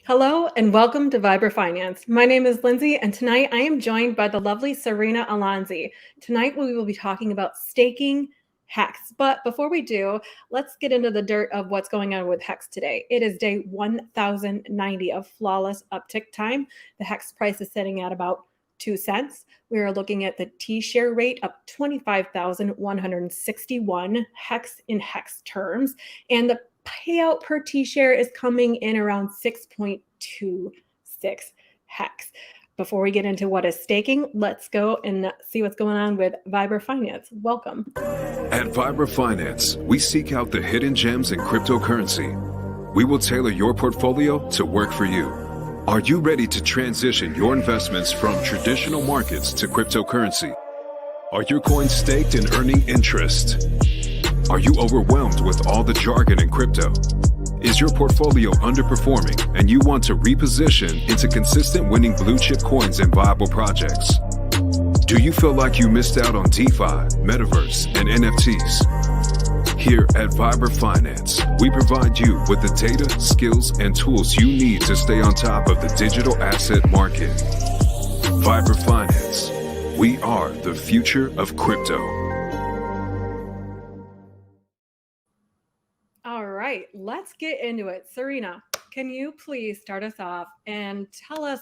Hello and welcome to Vibra Finance. My name is Lindsay, and tonight I am joined by the lovely Serena Alonzi. Tonight we will be talking about staking HEX. But before we do, let's get into the dirt of what's going on with HEX today. It is day 1090 of flawless uptick time. The HEX price is sitting at about 2 cents. We are looking at the T-share rate up 25,161 HEX in HEX terms, and the payout per T-share is coming in around 6.26 HEX. Before we get into what is staking, let's go and see what's going on with Vibra Finance. Welcome. At Vibra Finance, we seek out the hidden gems in cryptocurrency. We will tailor your portfolio to work for you. Are you ready to transition your investments from traditional markets to cryptocurrency? Are your coins staked and earning interest? Are you overwhelmed with all the jargon in crypto? Is your portfolio underperforming and you want to reposition into consistent winning blue chip coins and viable projects? Do you feel like you missed out on DeFi, Metaverse, and NFTs? Here at Vibra Finance, we provide you with the data, skills, and tools you need to stay on top of the digital asset market. Vibra Finance, we are the future of crypto. All right, let's get into it. Serena, can you please start us off and tell us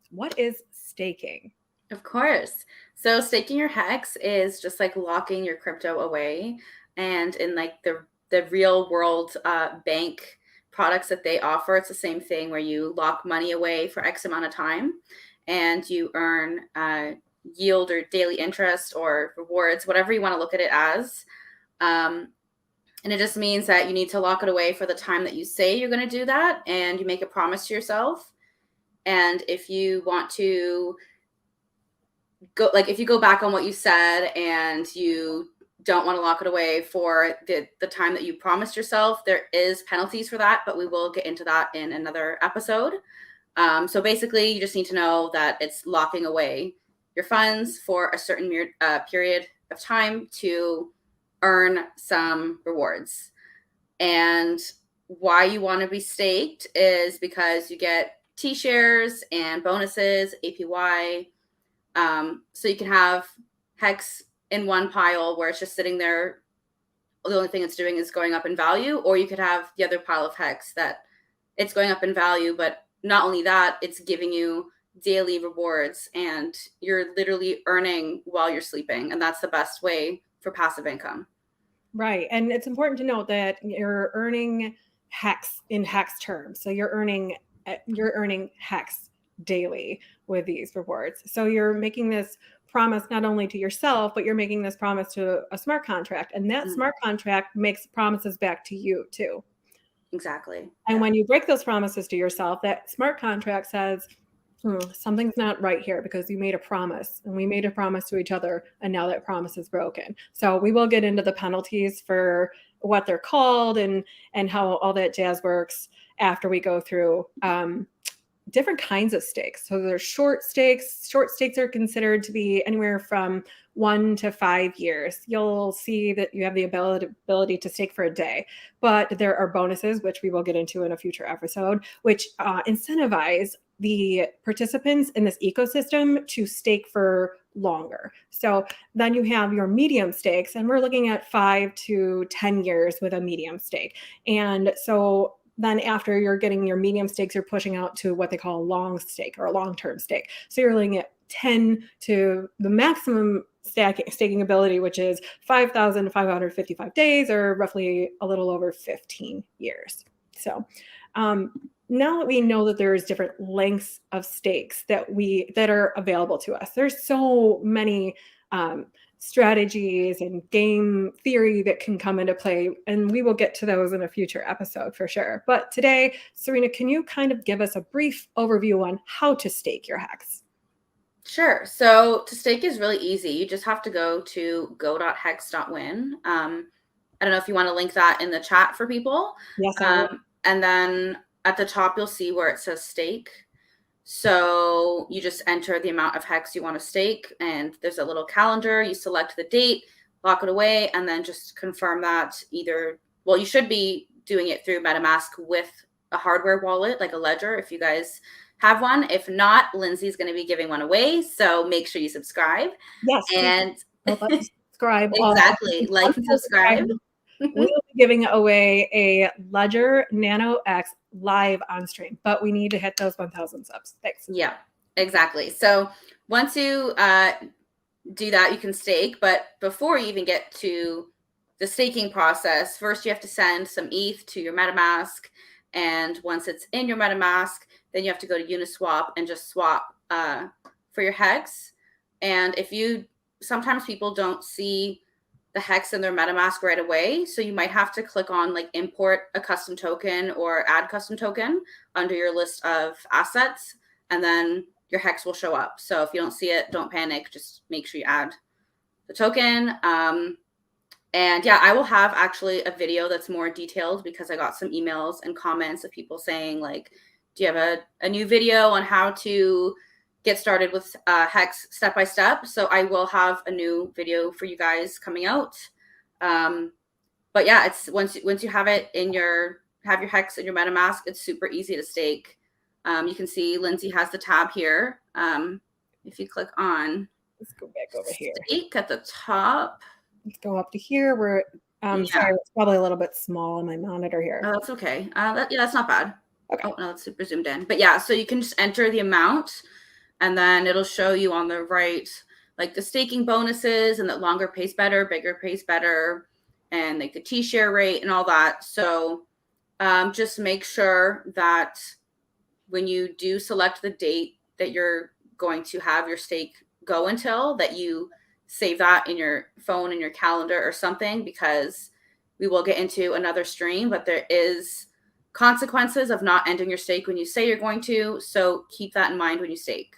what is staking? Of course. So staking your HEX is just like locking your crypto away. And in like the real world bank products that they offer, it's the same thing where you lock money away for X amount of time and you earn yield or daily interest or rewards, whatever you want to look at it as. And it just means that you need to lock it away for the time that you say you're going to do that, and you make a promise to yourself. And if you want to go, like if you go back on what you said and you don't want to lock it away for the time that you promised yourself, there is penalties for that, but we will get into that in another episode. So basically, you just need to know that it's locking away your funds for a certain period of time to earn some rewards. And why you want to be staked is because you get T-shares and bonuses, APY. So you can have HEX in one pile where it's just sitting there. The only thing it's doing is going up in value, or you could have the other pile of HEX that it's going up in value, but not only that, it's giving you daily rewards and you're literally earning while you're sleeping. And that's the best way for passive income. Right. And it's important to note that you're earning HEX in HEX terms. So you're earning HEX daily with these rewards. So you're making this promise not only to yourself, but you're making this promise to a smart contract. And that smart contract makes promises back to you too. Exactly. And when you break those promises to yourself, that smart contract says, something's not right here because you made a promise and we made a promise to each other and now that promise is broken. So we will get into the penalties for what they're called and how all that jazz works after we go through different kinds of stakes. So there's short stakes. Short stakes are considered to be anywhere from 1 to 5 years. You'll see that you have the ability to stake for a day, but there are bonuses, which we will get into in a future episode, which incentivize the participants in this ecosystem to stake for longer. So then you have your medium stakes, and we're looking at 5 to 10 years with a medium stake. And so then after you're getting your medium stakes, you're pushing out to what they call a long stake or a long-term stake. So you're looking at 10 to the maximum staking ability, which is 5,555 days or roughly a little over 15 years. So now that we know that there's different lengths of stakes that are available to us, there's so many strategies and game theory that can come into play, and we will get to those in a future episode for sure. But today, Serena, can you kind of give us a brief overview on how to stake your HEX? Sure. So to stake is really easy. You just have to go to go.hex.win. I don't know if you want to link that in the chat for people. Yes, I will. And then at the top, you'll see where it says stake. So you just enter the amount of HEX you want to stake, and there's a little calendar. You select the date, lock it away, and then just confirm that you should be doing it through MetaMask with a hardware wallet, like a Ledger, if you guys have one. If not, Lindsay's going to be giving one away. So make sure you subscribe. Yes, please And help us subscribe. exactly. Like and subscribe. We will be giving away a Ledger Nano X live on stream, but we need to hit those 1,000 subs. Thanks. Yeah, exactly. So once you do that, you can stake. But before you even get to the staking process, first you have to send some ETH to your MetaMask. And once it's in your MetaMask, then you have to go to Uniswap and just swap for your HEX. And sometimes people don't see the HEX in their MetaMask right away. So you might have to click on like import a custom token or add custom token under your list of assets. And then your HEX will show up. So if you don't see it, don't panic. Just make sure you add the token. And yeah, I will have actually a video that's more detailed because I got some emails and comments of people saying like, do you have a new video on how to get started with HEX step-by-step? So I will have a new video for you guys coming out. But yeah, it's once you have it have your HEX in your MetaMask, it's super easy to stake. You can see Lindsay has the tab here. If you click on, let's go back over here. Stake at the top. Let's go up to here. Sorry, it's probably a little bit small on my monitor here. Oh, that's okay. That's not bad. Okay. Oh no, it's super zoomed in. But yeah, so you can just enter the amount, and then it'll show you on the right like the staking bonuses and that longer pays better, bigger pays better, and like the T-share rate and all that. So just make sure that when you do select the date that you're going to have your stake go until, that you save that in your phone, in your calendar or something, because we will get into another stream, but there is consequences of not ending your stake when you say you're going to. So keep that in mind when you stake.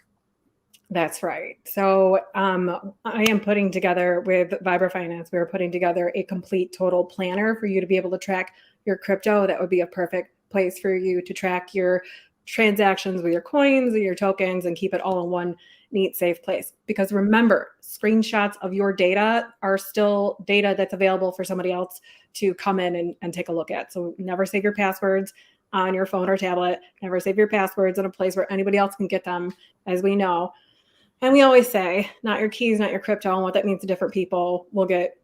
That's right. So I am putting together with Vibra Finance, we're putting together a complete total planner for you to be able to track your crypto. That would be a perfect place for you to track your transactions with your coins and your tokens and keep it all in one neat, safe place. Because remember, screenshots of your data are still data that's available for somebody else to come in and take a look at. So never save your passwords on your phone or tablet. Never save your passwords in a place where anybody else can get them, as we know. And we always say, not your keys, not your crypto, and what that means to different people. We'll get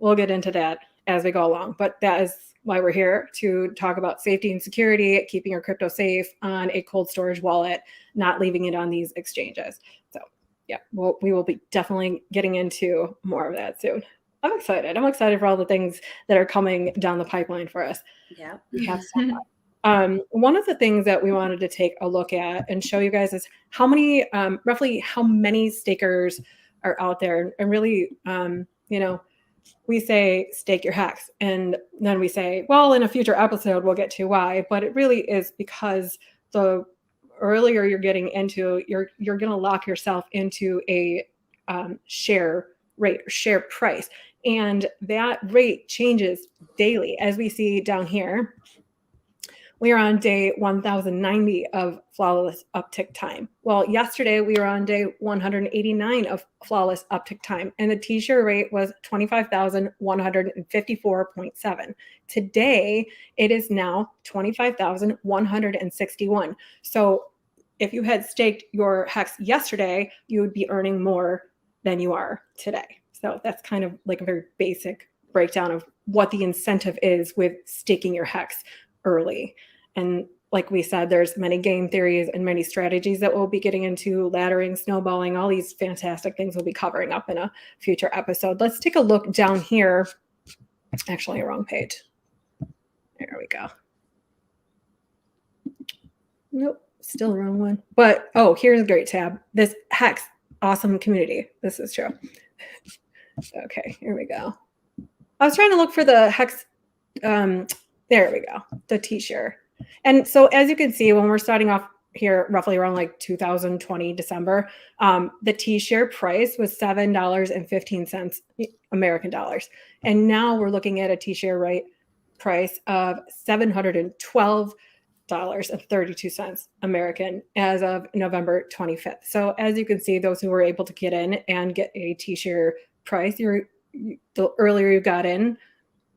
into that as we go along. But that is why we're here, to talk about safety and security, keeping your crypto safe on a cold storage wallet, not leaving it on these exchanges. So yeah, we will be definitely getting into more of that soon. I'm excited. I'm excited for all the things that are coming down the pipeline for us. Yeah. We have so much. One of the things that we wanted to take a look at and show you guys is how many, roughly how many stakers are out there. And really, we say stake your HEX, and then we say, well, in a future episode, we'll get to why. But it really is because the earlier you're getting into, you're going to lock yourself into a share rate or share price. And that rate changes daily. As we see down here, we are on day 1090 of flawless uptick time. Well, yesterday we were on day 189 of flawless uptick time, and the T-share rate was 25,154.7. Today, it is now 25,161. So if you had staked your HEX yesterday, you would be earning more than you are today. So that's kind of like a very basic breakdown of what the incentive is with staking your HEX early. And like we said, there's many game theories and many strategies that we'll be getting into, laddering, snowballing, all these fantastic things we'll be covering up in a future episode. Let's take a look down here. Actually, wrong page. There we go. Nope, still the wrong one. But, here's a great tab. This HEX, awesome community. This is true. Okay, here we go. I was trying to look for the HEX. There we go, the T-share. And so as you can see, when we're starting off here, roughly around like 2020 December, the T-share price was $7.15 American dollars. And now we're looking at a T-share rate price of $712.32 American as of November 25th. So as you can see, those who were able to get in and get a T-share price, the earlier you got in,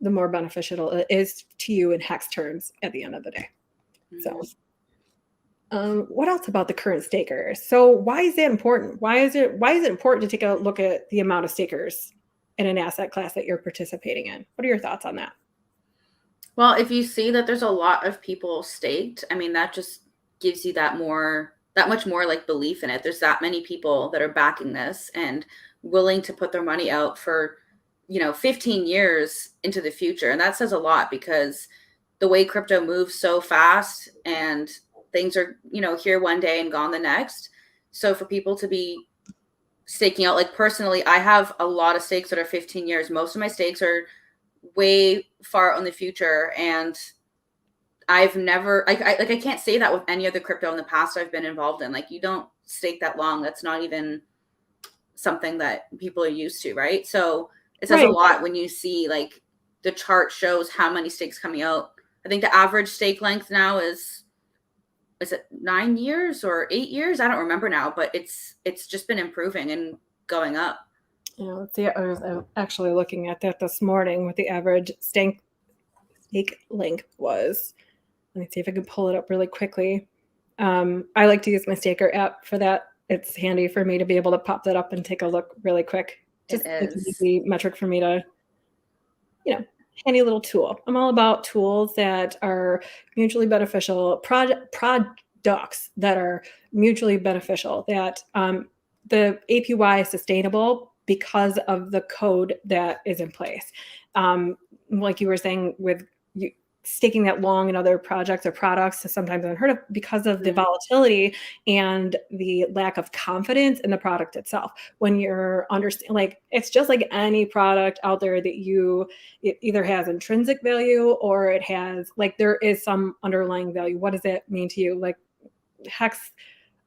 the more beneficial it is to you in HEX terms at the end of the day. So, what else about the current stakers? So why is that important? Why is it important to take a look at the amount of stakers in an asset class that you're participating in? What are your thoughts on that? Well, if you see that there's a lot of people staked, I mean, that just gives you that much more like belief in it. There's that many people that are backing this and willing to put their money out for, 15 years into the future. And that says a lot because the way crypto moves so fast and things are, here one day and gone the next. So for people to be staking out, like personally, I have a lot of stakes that are 15 years. Most of my stakes are way far on the future, and I've never I can't say that with any other crypto in the past I've been involved in. Like, you don't stake that long. That's not even something that people are used to, right? So it says a Right. lot when you see like the chart shows how many stakes coming out. I think the average stake length now is it 9 years or 8 years? I don't remember now, but it's just been improving and going up. Yeah, let's see. I was actually looking at that this morning, what the average stake length was. Let me see if I can pull it up really quickly. I like to use my Staker app for that. It's handy for me to be able to pop that up and take a look really quick. Just it's an easy metric for me to, handy little tool. I'm all about tools that are mutually beneficial, products that are mutually beneficial, that the APY is sustainable because of the code that is in place. Like you were saying with you, staking that long in other projects or products is sometimes unheard of because of the volatility and the lack of confidence in the product itself. When you're like, it's just like any product out there that it either has intrinsic value or it has, like, there is some underlying value. What does that mean to you? Like, HEX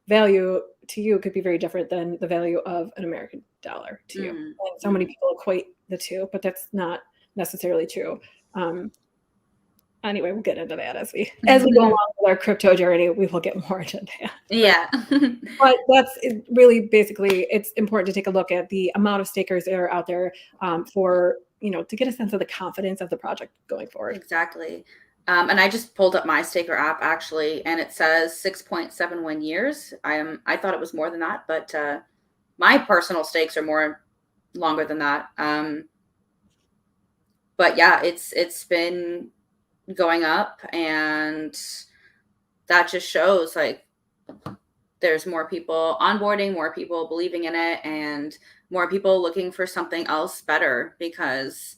value to you could be very different than the value of an American dollar to you. And so many people equate the two, but that's not necessarily true. Anyway, we'll get into that as we go along with our crypto journey. We will get more into that. Yeah. But that's really basically, it's important to take a look at the amount of stakers that are out there for, to get a sense of the confidence of the project going forward. Exactly. And I just pulled up my Staker app actually, and it says 6.71 years. I thought it was more than that, but my personal stakes are more longer than that. But yeah, it's been going up, and that just shows like there's more people onboarding, more people believing in it, and more people looking for something else better, because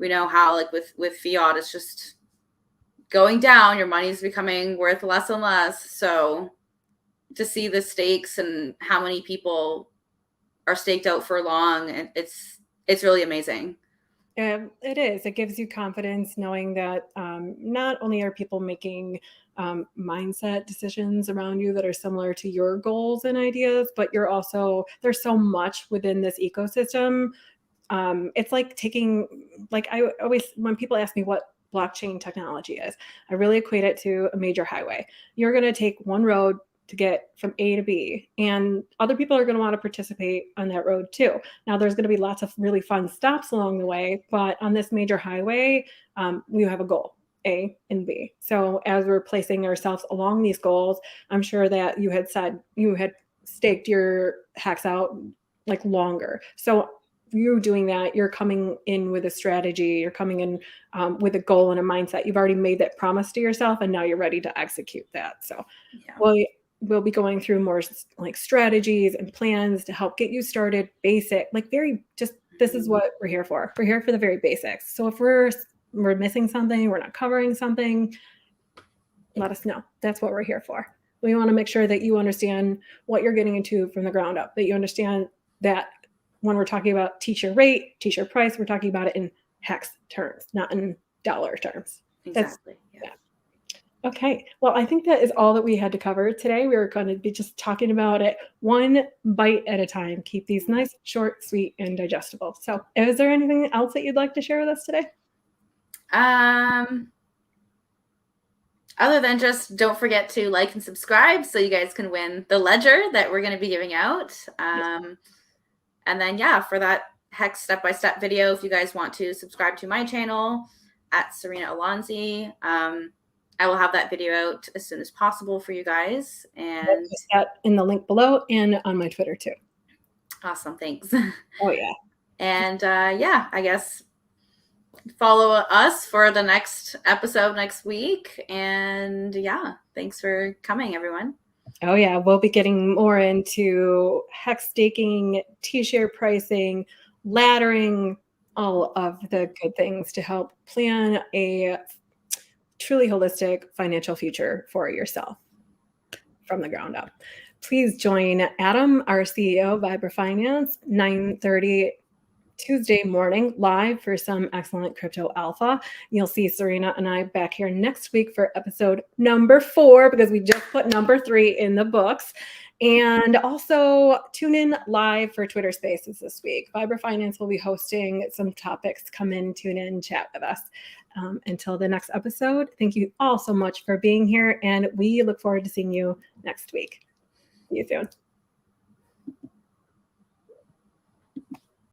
we know how, like, with fiat, it's just going down. Your money's becoming worth less and less. So to see the stakes and how many people are staked out for long, and it's really amazing. It is. It gives you confidence knowing that not only are people making mindset decisions around you that are similar to your goals and ideas, but there's so much within this ecosystem. It's like I always, when people ask me what blockchain technology is, I really equate it to a major highway. You're going to take one road to get from A to B, and other people are going to want to participate on that road too. Now, there's going to be lots of really fun stops along the way, but on this major highway, we have a goal, A and B. So as we're placing ourselves along these goals, I'm sure that you had said you had staked your HEX out like longer. So you doing that, you're coming in with a strategy, you're coming in with a goal and a mindset. You've already made that promise to yourself, and now you're ready to execute that. So we'll be going through more like strategies and plans to help get you started basic, like this is what we're here for. We're here for the very basics. So if we're missing something, we're not covering something, let us know. That's what we're here for. We want to make sure that you understand what you're getting into from the ground up, that you understand that when we're talking about teacher rate, teacher price, we're talking about it in HEX terms, not in dollar terms. Exactly. Yeah. Okay. Well, I think that is all that we had to cover today. We were going to be just talking about it one bite at a time. Keep these nice, short, sweet, and digestible. So is there anything else that you'd like to share with us today? Other than just don't forget to like and subscribe so you guys can win the ledger that we're going to be giving out. And then, for that HEX step-by-step video, if you guys want to subscribe to my channel at Serena Alonzi. I will have that video out as soon as possible for you guys. And I'll put that in the link below and on my Twitter too. Awesome. Thanks. Oh, yeah. And yeah, I guess follow us for the next episode next week. And yeah, thanks for coming, everyone. Oh, yeah. We'll be getting more into HEX staking, T-share pricing, laddering, all of the good things to help plan a truly holistic financial future for yourself from the ground up. Please join Adam, our CEO of Vibra Finance, 9:30 Tuesday morning live for some excellent crypto alpha. You'll see Serena and I back here next week for episode number 4 because we just put number 3 in the books. And also tune in live for Twitter Spaces this week. Vibra Finance will be hosting some topics. Come in, tune in, chat with us. Until the next episode, thank you all so much for being here, and we look forward to seeing you next week. See you soon.